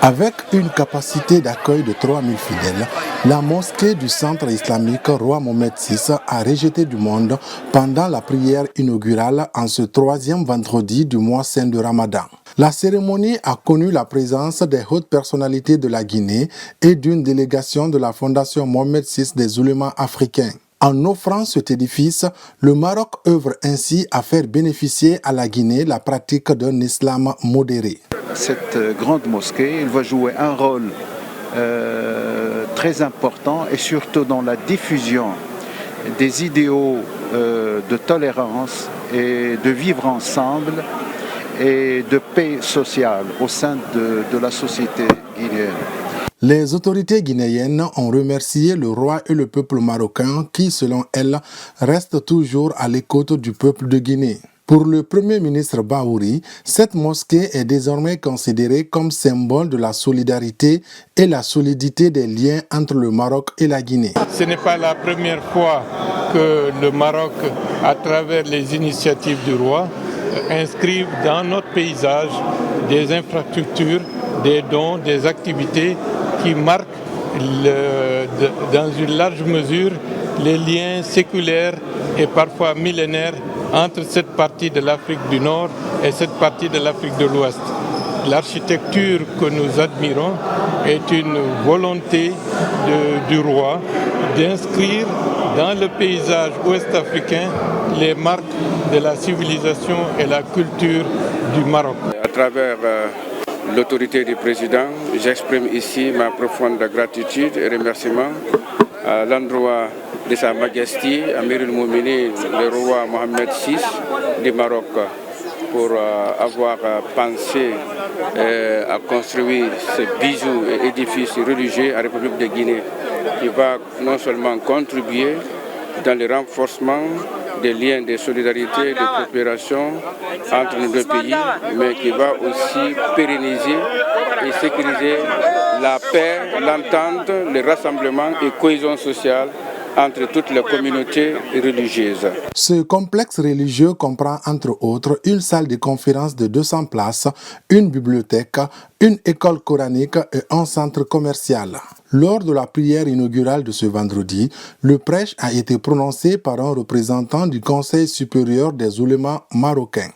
Avec une capacité d'accueil de 3000 fidèles, la mosquée du centre islamique Roi Mohammed VI a rejeté du monde pendant la prière inaugurale en ce troisième vendredi du mois saint de Ramadan. La cérémonie a connu la présence des hautes personnalités de la Guinée et d'une délégation de la Fondation Mohammed VI des oulémas africains. En offrant cet édifice, le Maroc œuvre ainsi à faire bénéficier à la Guinée la pratique d'un islam modéré. Cette grande mosquée, elle va jouer un rôle très important et surtout dans la diffusion des idéaux de tolérance et de vivre ensemble et de paix sociale au sein de la société guinéenne. Les autorités guinéennes ont remercié le roi et le peuple marocain qui, selon elles, restent toujours à l'écoute du peuple de Guinée. Pour le Premier ministre Bahouri, cette mosquée est désormais considérée comme symbole de la solidarité et la solidité des liens entre le Maroc et la Guinée. Ce n'est pas la première fois que le Maroc, à travers les initiatives du roi, inscrive dans notre paysage des infrastructures, des dons, des activités qui marquent dans une large mesure les liens séculaires et parfois millénaires entre cette partie de l'Afrique du Nord et cette partie de l'Afrique de l'Ouest. L'architecture que nous admirons est une volonté du roi d'inscrire dans le paysage ouest-africain les marques de la civilisation et la culture du Maroc. À travers l'autorité du président, j'exprime ici ma profonde gratitude et remerciement à l'endroit de Sa Majesté Amir el-Mouminin, le roi Mohammed VI du Maroc, pour avoir pensé à construire ce bijou et édifice religieux à la République de Guinée, qui va non seulement contribuer dans le renforcement des liens de solidarité et de coopération entre nos deux pays, mais qui va aussi pérenniser et sécuriser la paix, l'entente, le rassemblement et cohésion sociale entre toutes les communautés religieuses. Ce complexe religieux comprend entre autres une salle de conférence de 200 places, une bibliothèque, une école coranique et un centre commercial. Lors de la prière inaugurale de ce vendredi, le prêche a été prononcé par un représentant du Conseil supérieur des oulémas marocains.